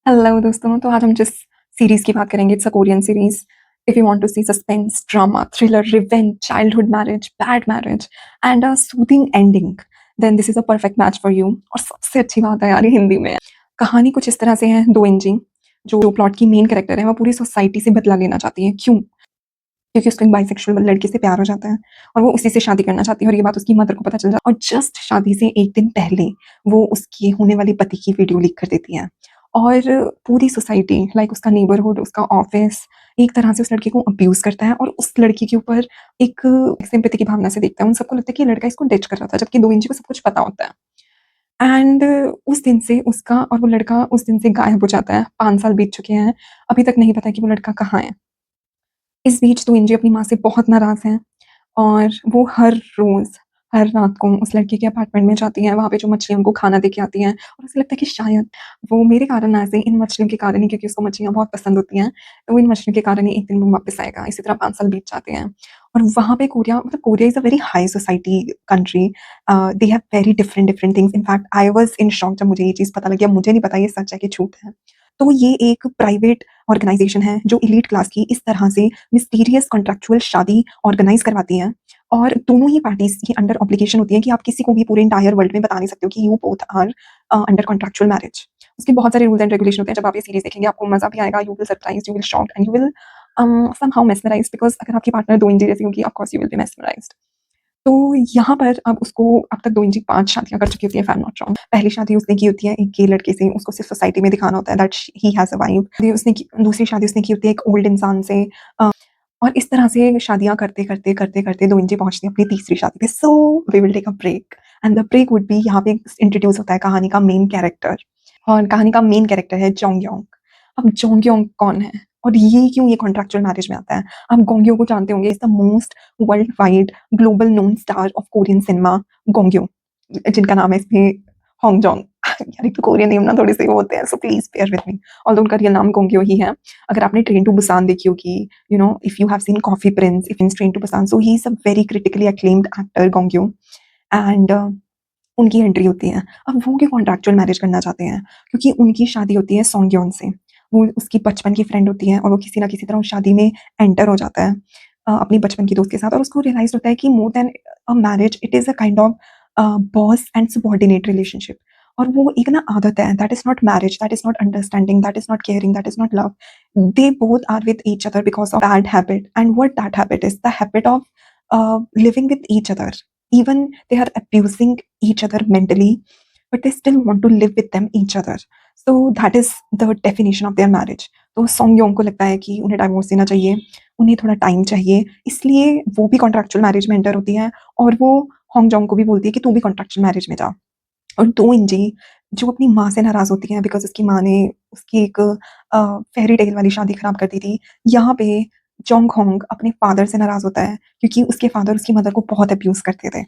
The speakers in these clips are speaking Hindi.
हेलो दोस्तों, तो आज हम जिस सीरीज़ की बात करेंगे, it's a Korean series. If you want to see suspense, drama, thriller, revenge, childhood marriage, bad marriage and a soothing ending, then this is a perfect match for you. और सबसे अच्छी बात है यार, ये हिंदी में है। कहानी कुछ इस तरह से है, 2 इंची, जो प्लॉट की मेन कैरेक्टर है, वो पूरी सोसाइटी से बदला लेना चाहती है। क्यों? क्योंकि उसको एक बाइसेक्सुअल लड़के से प्यार हो जाता है और वो उसी से शादी करना चाहती है, और ये बात उसकी मदर को पता चल जाता है। और जस्ट शादी से 1 दिन पहले वो उसके होने वाले पति की वीडियो लीक कर देती है। और पूरी सोसाइटी, लाइक उसका नेबरहुड, उसका ऑफिस, एक तरह से उस लड़के को अब्यूज़ करता है और उस लड़की के ऊपर एक सिम्पैथी की भावना से देखता है। उन सबको लगता है कि ये लड़का इसको डिच कर रहा था, जबकि 2 इंची को सब कुछ पता होता है। एंड उस दिन से उसका और वो लड़का उस दिन से गायब हो जाता है। 5 साल बीत चुके हैं, अभी तक नहीं पता कि वो लड़का कहाँ है। इस बीच 2 इंजी अपनी माँ से बहुत नाराज़ हैं और वो हर रोज़, हर रात को उस लड़के के अपार्टमेंट में जाती हैं, वहाँ पे जो मछलियाँ उनको खाना दे के आती हैं, और उसे लगता है कि शायद वो मेरे कारण ना सही, इन मछलियों के कारण ही, क्योंकि उसको मछलियाँ बहुत पसंद होती हैं, तो वो इन मछलियों के कारण ही एक दिन वो वापस आएगा। इसी तरह 5 साल बीत जाते हैं और वहाँ पे कोरिया, मतलब Korea is a very high society country. They have very different different things. In fact I was in shock जब मुझे ये चीज़ पता लगी। अब मुझे नहीं पता ये सच है कि झूठ है। तो ये एक प्राइवेट ऑर्गेनाइज़ेशन है जो एलीट क्लास की इस तरह से मिस्टीरियस कॉन्ट्रैक्चुअल शादी ऑर्गेनाइज़ करवाती है, और दोनों ही पार्टीज़ की अंडर ऑब्लिगेशन होती है कि आप किसी को भी पूरे एंटायर वर्ल्ड में बता नहीं सकते हो कि you both are under contractual marriage. उसके बहुत सारे रूल्स एंड रेगुलेशन होते हैं। जब आप ये सीरीज़ देखेंगे आपको मज़ा भी आएगा, you will surprised, you will shocked and you will somehow mesmerized, because अगर आपकी पार्टनर 2 इंची जैसी होगी, of course you will be mesmerized. तो यहाँ पर अब उसको, अब तक 2 इंची 5 शादियाँ कर चुकी होती है, if I am not wrong. पहली शादी उसने की होती है एक गे लड़के से, उसको सिर्फ़ सोसाइटी में दिखाना होता है that he has a wife. दूसरी शादी उसने की होती है एक ओल्ड इंसान से, अ, और इस तरह से शादियाँ करते-करते 2 इंची पहुँचती है अपनी तीसरी शादी पे। So we will take a break and the break would be, यहाँ पे इंट्रोड्यूस होता है कहानी का मेन कैरेक्टर, और कहानी का मेन कैरेक्टर है जोंगयोंग। अब जोंगयोंग कौन है और ये क्यों ये कॉन्ट्रैक्चुअल मैरिज में आता है? आप गोंगयो को जानते होंगे, is the most world wide global known star of Korean cinema, Gong Yoo, जिनका नाम है इसमें होंगजोंग। यार एक तो कोरियन नेम ना थोड़े से वो होते हैं, so please bear with me. Although उनका रियल नाम गोंगयो ही है। अगर आपने ट्रेन टू बुसान देखी होगी, you know, if you have seen Coffee Prince, if in Train to Busan, so he is a very critically acclaimed actor, Gong Yoo. And उनकी एंट्री होती है। अब वो क्यों कॉन्ट्रैक्चुअल मैरिज करना चाहते हैं? क्योंकि उनकी शादी होती है सोंगयोन से। वो उसकी बचपन की फ्रेंड होती है और वो किसी न किसी तरह उस शादी में एंटर हो जाता है अपनी बचपन की दोस्त के साथ, और उसको रियलाइज़ होता है कि more than a marriage, it is a kind of boss and subordinate relationship. और वो एक ना आदत है, that is not marriage, that is not understanding, that is not caring, that is not love. They both are with each other because of bad habit, and what that habit is, the habit of living with each other. Even they are abusing each other mentally, but they still want to live with them each other. So that is the definition of their marriage. तो सोंग योंग को लगता है कि उन्हें डाइवोर्स देना चाहिए, उन्हें थोड़ा टाइम चाहिए, इसलिए वो भी कॉन्ट्रैक्चुअल मैरिज में एंटर होती है, और वो होंग जोंग को भी बोलती है कि तू भी कॉन्ट्रैक्चुअल मैरिज में जा। और 2 इंची जो अपनी माँ से नाराज़ होती है बिकॉज़ उसकी माँ ने उसकी एक फेयरी टेल वाली शादी खराब कर दी थी। यहाँ पे जोंग होंग अपने फादर से नाराज़ होता है क्योंकि उसके फादर उसकी मदर को बहुत अब्यूज़ करते थे।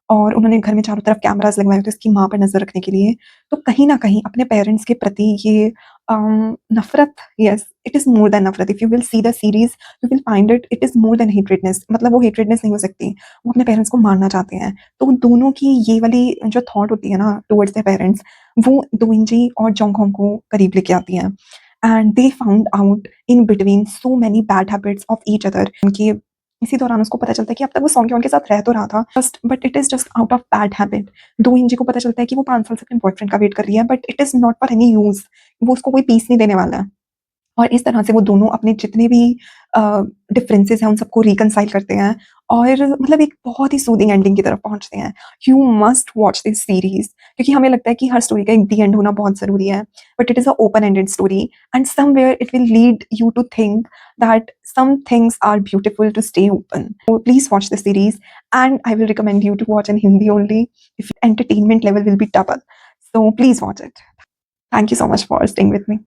और उन्होंने घर में चारों तरफ कैमराज़ लगवाए थे उसकी माँ पर नज़र रखने के लिए। तो कहीं न कहीं अपने पेरेंट्स के प्रति ये नफ़रत, yes, it is more than नफ़रत। If you will see the series, you will find it, it is more than hatredness. मतलब वो हेट्रेडनेस नहीं हो सकती, वो अपने पेरेंट्स को मारना चाहते हैं। तो दोनों की ये वाली जो थॉट होती है ना टुवर्ड्स देयर पेरेंट्स, वो दोइंजी और जोंगहोंग को करीब लेके आती है। And they found out in between so many bad habits of each other. उनकी इसी दौरान उसको पता चलता है कि अब तक वो सोंग के साथ रह तो रहा था, just but it is just out of bad habit. 2 इंची को पता चलता है कि वो 5 साल से अपने बॉयफ्रेंड का वेट कर रही है, but it is not for any use. वो उसको कोई पीस नहीं देने वाला है। और इस तरह से वो दोनों अपने जितने भी अ, डिफरेंसेस हैं उन सबको रिकंसाइल करते हैं, और मतलब एक बहुत ही सूदिंग एंडिंग की तरफ पहुँचते हैं। You must watch this series, क्योंकि हमें लगता है कि हर स्टोरी का एक दी एंड होना बहुत ज़रूरी है, but it is a open ended story, and somewhere it will lead you to think that some things are beautiful to stay open. So please watch the series, and I will recommend you to watch in Hindi only. If entertainment level will be double, so please watch it. Thank you so much for staying with me.